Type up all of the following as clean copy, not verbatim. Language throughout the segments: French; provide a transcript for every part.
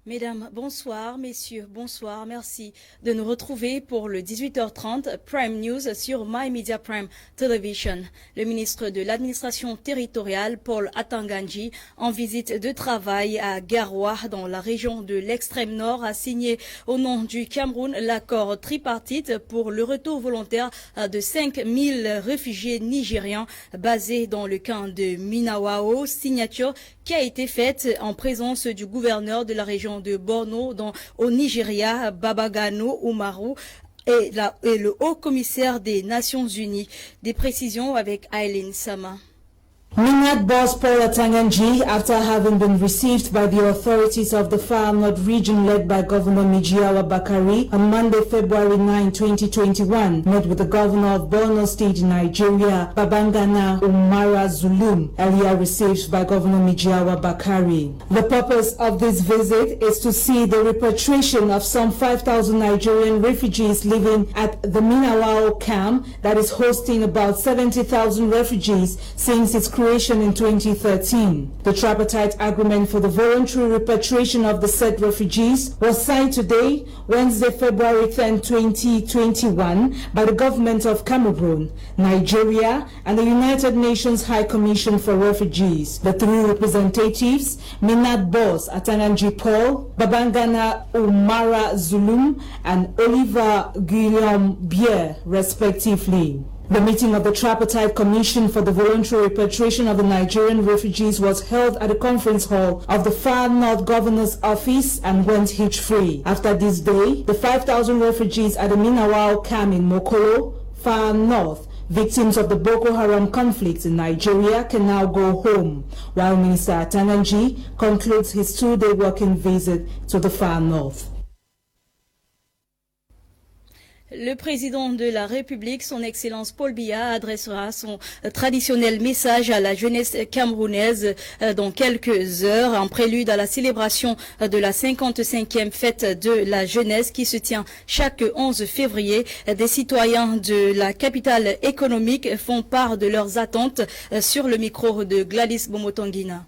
Mesdames, bonsoir, messieurs, bonsoir, merci de nous retrouver pour le 18h30 Prime News sur My Media Prime Television. Le ministre de l'administration territoriale, Paul Atanganji, en visite de travail à Garoua, dans la région de l'extrême nord, a signé au nom du Cameroun l'accord tripartite pour le retour volontaire de 5000 réfugiés nigérians basés dans le camp de Minawao, signature qui a été faite en présence du gouverneur de la région de Borno au Nigeria, Babagano Umaru, et le haut-commissaire des Nations Unies. Des précisions avec Aileen Sama. MINAD boss Paul Atanganji, after having been received by the authorities of the Far North region led by Governor Mijiawa Bakari on Monday, February 9, 2021, met with the governor of Borno State in Nigeria, Babangana Umara Zulum, earlier received by Governor Mijiawa Bakari. The purpose of this visit is to see the repatriation of some 5,000 Nigerian refugees living at the Minawao camp that is hosting about 70,000 refugees since its creation in 2013. The tripartite agreement for the voluntary repatriation of the said refugees was signed today, Wednesday, February 10, 2021, by the government of Cameroon, Nigeria, and the United Nations High Commission for Refugees. The three representatives, Minad boss Atanganji Paul, Babangana Umara Zulum, and Oliver Guillaume Bier, respectively. The meeting of the Tripartite Commission for the Voluntary Repatriation of the Nigerian refugees was held at the conference hall of the Far North Governor's Office and went hitch-free. After this day, the 5,000 refugees at the Minawao camp in Mokolo, Far North, victims of the Boko Haram conflict in Nigeria, can now go home, while Minister Atanganji concludes his two-day working visit to the Far North. Le président de la République, son Excellence Paul Biya, adressera son traditionnel message à la jeunesse camerounaise dans quelques heures, en prélude à la célébration de la 55e fête de la jeunesse qui se tient chaque 11 février. Des citoyens de la capitale économique font part de leurs attentes sur le micro de Gladys Bomotongina.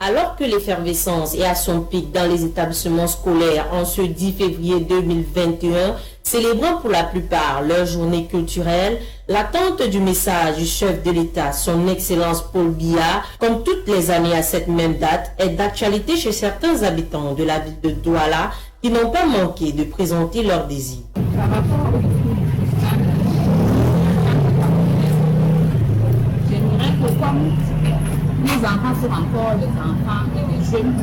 Alors que l'effervescence est à son pic dans les établissements scolaires en ce 10 février 2021, célébrant pour la plupart leur journée culturelle, l'attente du message du chef de l'État, son Excellence Paul Biya, comme toutes les années à cette même date, est d'actualité chez certains habitants de la ville de Douala qui n'ont pas manqué de présenter leurs désirs. Les enfants sont encore les enfants et les jeunes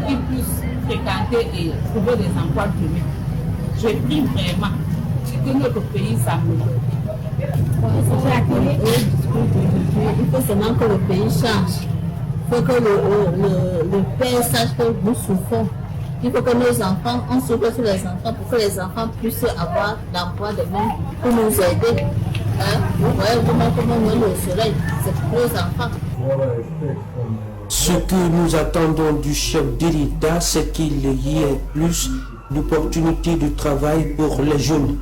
qui puissent fréquenter et trouver des emplois publics. Je prie vraiment que notre pays s'améliore. Il faut seulement que le pays change. Il faut que le père sache que nous souffrons. Il faut que nos enfants, on souffre sur les enfants pour que les enfants puissent avoir l'emploi de même pour nous aider. Vous voyez comment on est au soleil, c'est pour nos enfants. Ce que nous attendons du chef de l'État, c'est qu'il y ait plus d'opportunités de travail pour les jeunes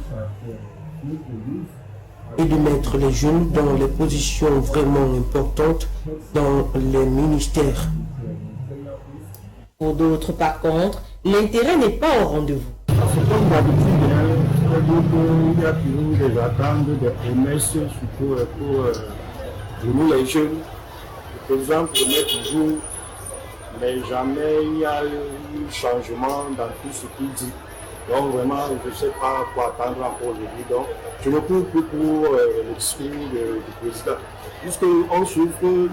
et de mettre les jeunes dans les positions vraiment importantes dans les ministères. Pour d'autres, par contre, l'intérêt n'est pas au rendez-vous. Comme d'habitude, il y a toujours des attentes, des promesses, surtout pour nous les jeunes. Le président promet toujours, mais jamais il y a eu changement dans tout ce qu'il dit. Donc vraiment, je ne sais pas quoi attendre encore aujourd'hui. Donc je ne cours plus pour le discours du président. Puisqu'on souffre,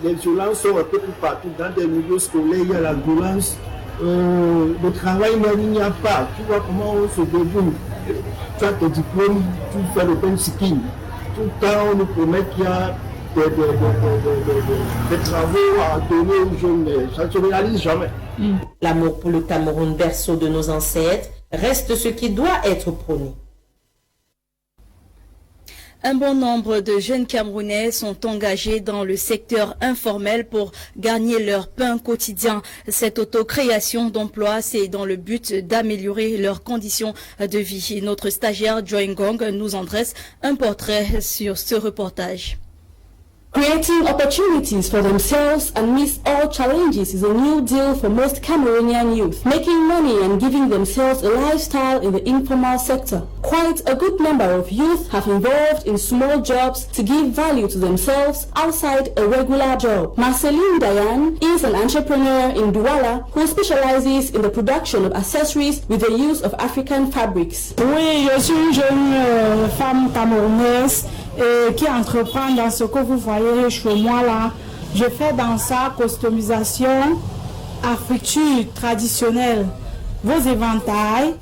les violences sont un peu plus partout. Dans des milieux scolaires, il y a la violence. Le travail même, il n'y a pas. Tu vois comment on se débrouille. Tu as tes diplômes, tu fais le pain skin. Tout le temps, on nous promet qu'il y a des travaux à donner aux jeunes, mais ça ne se réalise jamais. L'amour pour le Cameroun, berceau de nos ancêtres, reste ce qui doit être prôné. Un bon nombre de jeunes Camerounais sont engagés dans le secteur informel pour gagner leur pain quotidien. Cette autocréation d'emplois, c'est dans le but d'améliorer leurs conditions de vie. Notre stagiaire Joy Ngong nous en dresse un portrait sur ce reportage. Creating opportunities for themselves amidst all challenges is a new deal for most Cameroonian youth, making money and giving themselves a lifestyle in the informal sector. Quite a good number of youth have involved in small jobs to give value to themselves outside a regular job. Marceline Dayan is an entrepreneur in Douala who specializes in the production of accessories with the use of African fabrics. Oui, je suis une jeune femme camerounaise qui entreprend dans ce que vous voyez chez moi là. Je fais dans ça customisation, africture traditionnelle, vos éventails,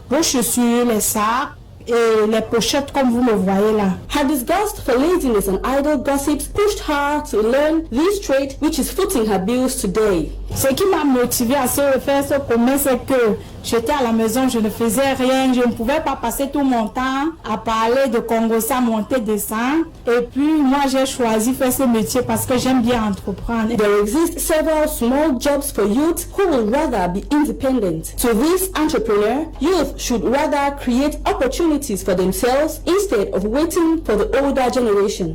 vos chaussures, les sacs et les pochettes comme vous le voyez là. Her disgust for laziness and idle gossips pushed her to learn this trade which is footing her bills today. Ce qui m'a motivé à faire ce commerce, c'est que j'étais à la maison, je ne faisais rien, je ne pouvais pas passer tout mon temps à parler de Congossa, monter, descendre. Et puis moi j'ai choisi faire ce métier parce que j'aime bien entreprendre. There exist several small jobs for youth who will rather be independent. To this entrepreneur, youth should rather create opportunities for themselves instead of waiting for the older generation.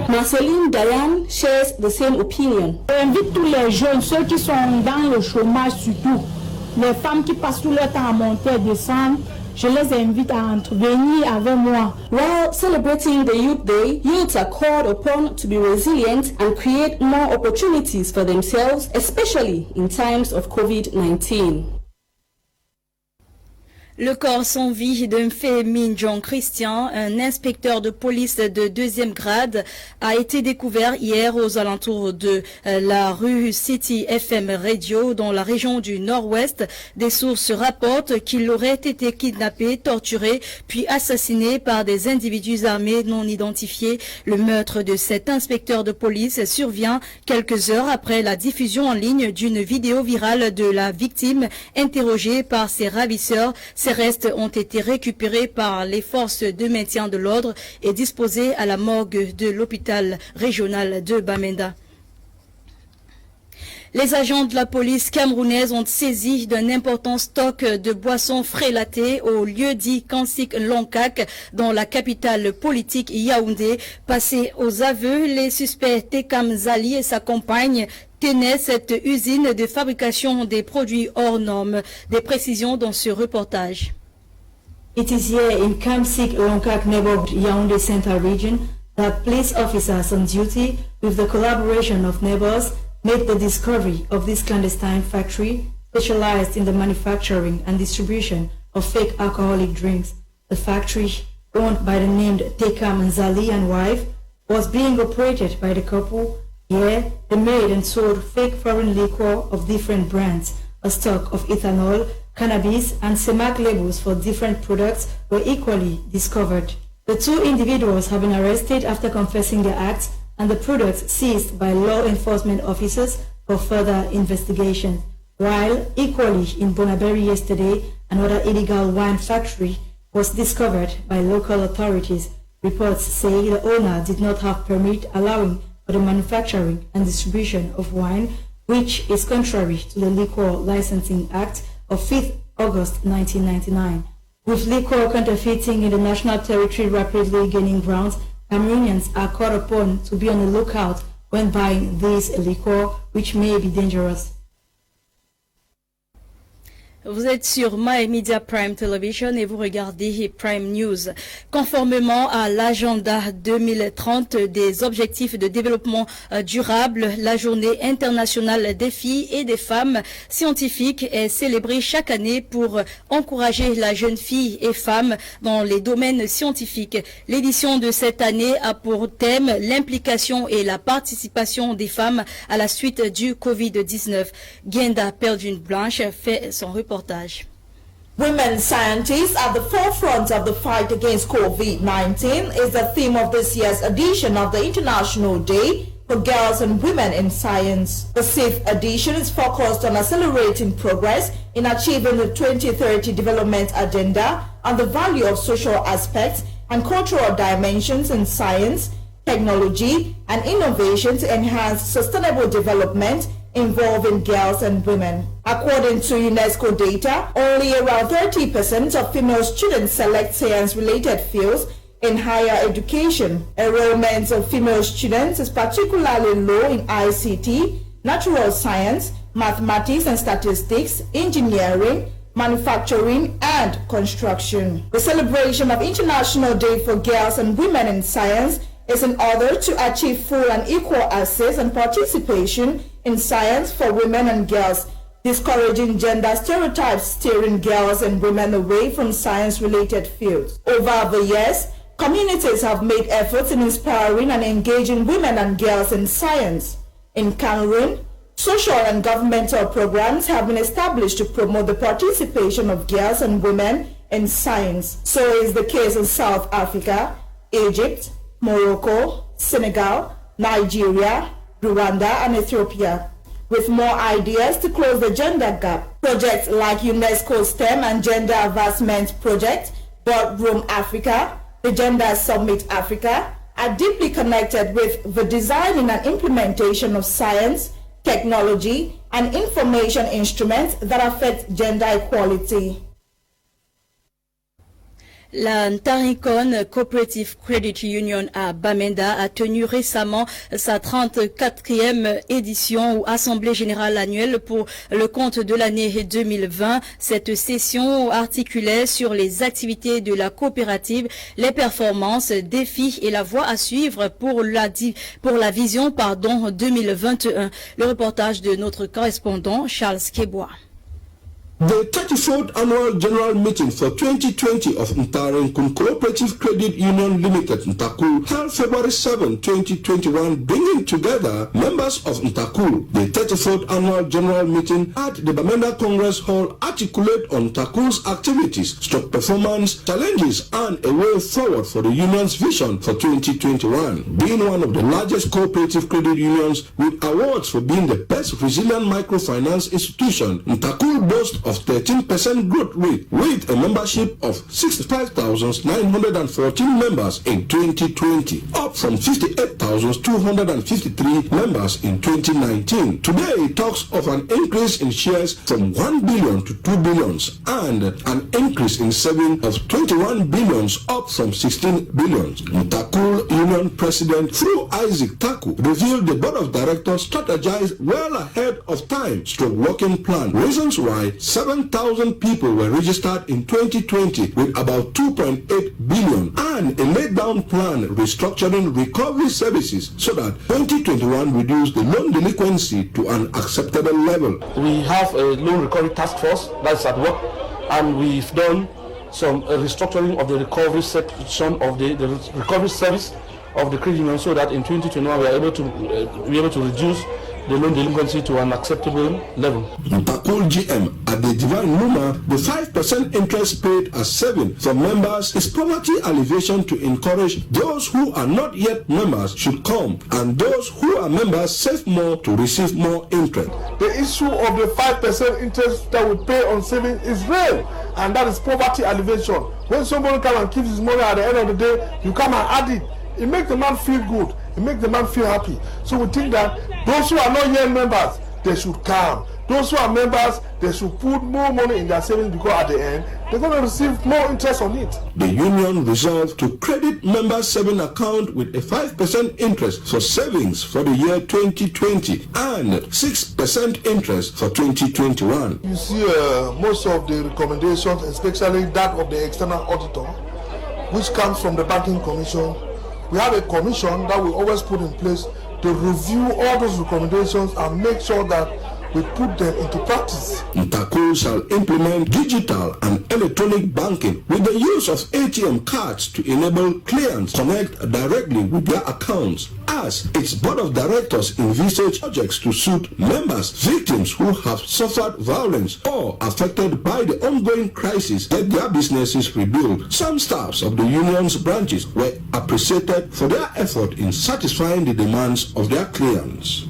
Marceline Dayan shares the same opinion. J'invite tous les jeunes, ceux qui sont dans le chômage surtout, les femmes qui passent tout leur temps à monter et descendre, je les invite à intervenir avec moi. While celebrating the Youth Day, youths are called upon to be resilient and create more opportunities for themselves, especially in times of COVID-19. Le corps sans vie de Min Jong Christian, un inspecteur de police de 2e grade, a été découvert hier aux alentours de la rue City FM Radio dans la région du Nord-Ouest. Des sources rapportent qu'il aurait été kidnappé, torturé, puis assassiné par des individus armés non identifiés. Le meurtre de cet inspecteur de police survient quelques heures après la diffusion en ligne d'une vidéo virale de la victime interrogée par ses ravisseurs. Ces restes ont été récupérés par les forces de maintien de l'ordre et disposés à la morgue de l'hôpital régional de Bamenda. Les agents de la police camerounaise ont saisi d'un important stock de boissons frélatées au lieu dit Kansik Lonkak dans la capitale politique Yaoundé. Passés aux aveux, les suspects Tekam Zali et sa compagne tenaient cette usine de fabrication des produits hors normes. Des précisions dans ce reportage. It is here in Kamsik Lonkak neighborhood Yaoundé Central region that police officers on duty with the collaboration of neighbors made the discovery of this clandestine factory specialized in the manufacturing and distribution of fake alcoholic drinks. The factory, owned by the named Tekam Nzali and wife, was being operated by the couple. Here, they made and sold fake foreign liquor of different brands. A stock of ethanol, cannabis, and CEMAC labels for different products were equally discovered. The two individuals have been arrested after confessing their acts and the products seized by law enforcement officers for further investigation. While equally in Bonaberi yesterday, another illegal wine factory was discovered by local authorities. Reports say the owner did not have permit allowing for the manufacturing and distribution of wine, which is contrary to the Liquor Licensing Act of 5th August 1999. With liquor counterfeiting in the national territory rapidly gaining ground, Cameroonians are called upon to be on the lookout when buying this liquor, which may be dangerous. Vous êtes sur My Media Prime Television et vous regardez Prime News. Conformément à l'agenda 2030 des objectifs de développement durable, la journée internationale des filles et des femmes scientifiques est célébrée chaque année pour encourager la jeune fille et femme dans les domaines scientifiques. L'édition de cette année a pour thème l'implication et la participation des femmes à la suite du Covid-19. Genda Perdune Blanche fait son reportage. Women scientists at the forefront of the fight against COVID-19 is the theme of this year's edition of the International Day for Girls and Women in Science. The 6th edition is focused on accelerating progress in achieving the 2030 Development Agenda and the value of social aspects and cultural dimensions in science, technology, and innovation to enhance sustainable development involving girls and women. According to UNESCO data, only around 30% of female students select science-related fields in higher education. Enrollment of female students is particularly low in ICT, natural science, mathematics and statistics, engineering, manufacturing, and construction. The celebration of International Day for Girls and Women in Science is in order to achieve full and equal access and participation in science for women and girls, discouraging gender stereotypes steering girls and women away from science-related fields. Over the years, communities have made efforts in inspiring and engaging women and girls in science. In Cameroon, social and governmental programs have been established to promote the participation of girls and women in science. So is the case in South Africa, Egypt, Morocco, Senegal, Nigeria, Rwanda, and Ethiopia. With more ideas to close the gender gap, projects like UNESCO STEM and Gender Advancement Project, Boardroom Africa, the Gender Summit Africa, are deeply connected with the designing and implementation of science, technology, and information instruments that affect gender equality. La Ntarikon Cooperative Credit Union à Bamenda a tenu récemment sa 34e édition ou assemblée générale annuelle pour le compte de l'année 2020. Cette session articulait sur les activités de la coopérative, les performances, défis et la voie à suivre pour la vision 2021. Le reportage de notre correspondant Charles Kebois. The 34th Annual General Meeting for 2020 of Ntarikon Cooperative Credit Union Limited, Ntakul, held February 7, 2021, bringing together members of Ntakul. The 34th Annual General Meeting at the Bamenda Congress Hall articulate on Ntakul's activities, stock performance, challenges, and a way forward for the union's vision for 2021. Being one of the largest cooperative credit unions with awards for being the best resilient microfinance institution, Ntakul boasts of 13% growth rate with a membership of 65,914 members in 2020, up from 58,253 members in 2019. Today, it talks of an increase in shares from 1 billion to 2 billions and an increase in savings of 21 billions, up from 16 billions. Ntakul Union President Fru Isaac Taku revealed the board of directors strategized well ahead of time, working plan, reasons why 7,000 people were registered in 2020 with about 2.8 billion and a laid down plan restructuring recovery services so that 2021 reduced the loan delinquency to an acceptable level. We have a loan recovery task force that's at work, and we've done some restructuring of the recovery section of the recovery service of the credit union so that in 2021 we are able to reduce the loan delinquency to an acceptable level. Ntakul GM at the Divine Luma, the 5% interest paid as saving for members is poverty alleviation to encourage those who are not yet members should come, and those who are members save more to receive more interest. The issue of the 5% interest that we pay on saving is real, and that is poverty alleviation. When somebody comes and keeps his money at the end of the day, you come and add it. It makes the man feel good. It makes the man feel happy. So we think that those who are not yet members, they should come. Those who are members, they should put more money in their savings because at the end, they're going to receive more interest on it. The union resolved to credit members' saving account with a 5% interest for savings for the year 2020 and 6% interest for 2021. You see most of the recommendations, especially that of the external auditor, which comes from the Banking Commission. We have a commission that we always put in place to review all those recommendations and make sure that we put them into practice. Ntakul shall implement digital and electronic banking with the use of ATM cards to enable clients connect directly with their accounts, as its board of directors envisage projects to suit members, victims who have suffered violence or affected by the ongoing crisis, get their businesses rebuilt. Some staffs of the union's branches were appreciated for their effort in satisfying the demands of their clients.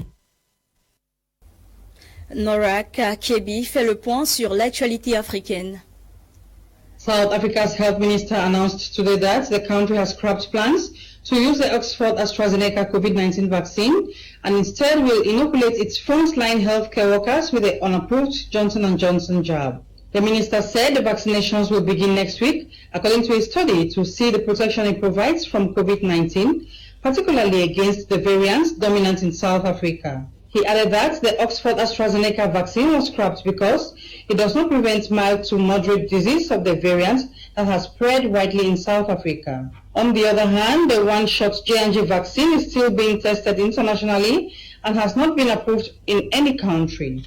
Norak Kebi fait le point sur l'actualité africaine. South Africa's health minister announced today that the country has scrapped plans to use the Oxford AstraZeneca COVID-19 vaccine and instead will inoculate its frontline healthcare workers with the unapproved Johnson & Johnson jab. The minister said the vaccinations will begin next week, according to a study to see the protection it provides from COVID-19, particularly against the variants dominant in South Africa. He added that the Oxford AstraZeneca vaccine was scrapped because it does not prevent mild to moderate disease of the variant that has spread widely in South Africa. On the other hand, the one-shot J&J vaccine is still being tested internationally and has not been approved in any country.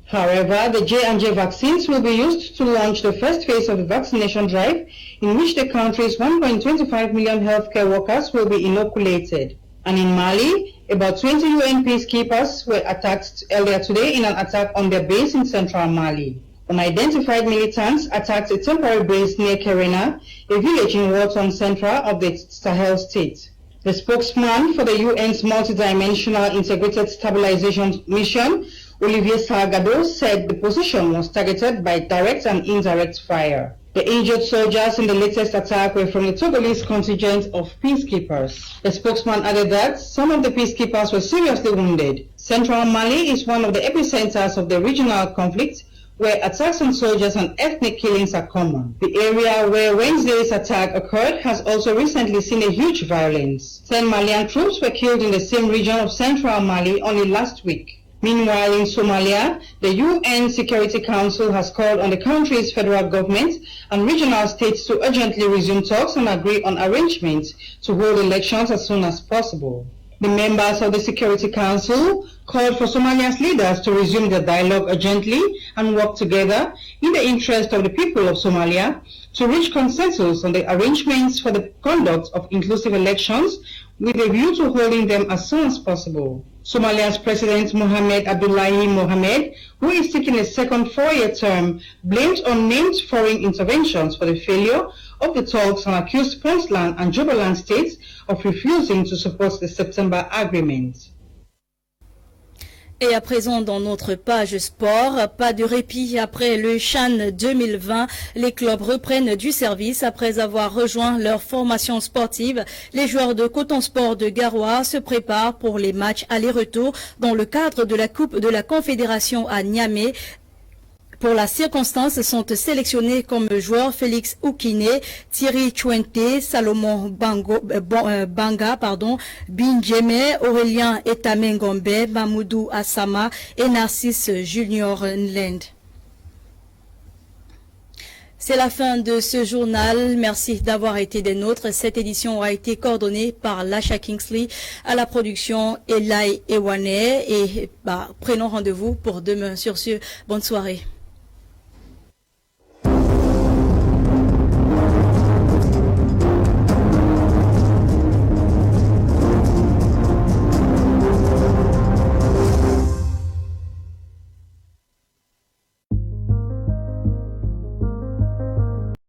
However, the J&J vaccines will be used to launch the first phase of the vaccination drive, in which the country's 1.25 million healthcare workers will be inoculated. And in Mali, about 20 UN peacekeepers were attacked earlier today in an attack on their base in central Mali. Unidentified militants attacked a temporary base near Kerena, a village in war-torn central of the Sahel state. The spokesman for the UN's multidimensional integrated stabilization mission, Olivier Salgado, said the position was targeted by direct and indirect fire. The injured soldiers in the latest attack were from the Togolese contingent of peacekeepers. The spokesman added that some of the peacekeepers were seriously wounded. Central Mali is one of the epicenters of the regional conflict, where attacks on soldiers and ethnic killings are common. The area where Wednesday's attack occurred has also recently seen a huge violence. 10 Malian troops were killed in the same region of central Mali only last week. Meanwhile, in Somalia, the UN Security Council has called on the country's federal government and regional states to urgently resume talks and agree on arrangements to hold elections as soon as possible. The members of the Security Council called for Somalia's leaders to resume the dialogue urgently and work together in the interest of the people of Somalia to reach consensus on the arrangements for the conduct of inclusive elections with a view to holding them as soon as possible. Somalia's President Mohamed Abdullahi Mohamed, who is seeking a second four-year term, blamed unnamed foreign interventions for the failure of the talks and accused Puntland and Jubaland states of refusing to support the September agreement. Et à présent, dans notre page sport, pas de répit après le CHAN 2020. Les clubs reprennent du service après avoir rejoint leur formation sportive. Les joueurs de Coton Sport de Garoua se préparent pour les matchs aller-retour dans le cadre de la Coupe de la Confédération à Niamey. Pour la circonstance, sont sélectionnés comme joueurs Félix Oukine, Thierry Chouente, Salomon Banga, Binjeme, Aurélien Etamengombe, Mamoudou Assama et Narcisse Junior Nlend. C'est la fin de ce journal. Merci d'avoir été des nôtres. Cette édition aura été coordonnée par Lasha Kingsley, à la production Elai Ewane et prenons rendez-vous pour demain. Sur ce, bonne soirée.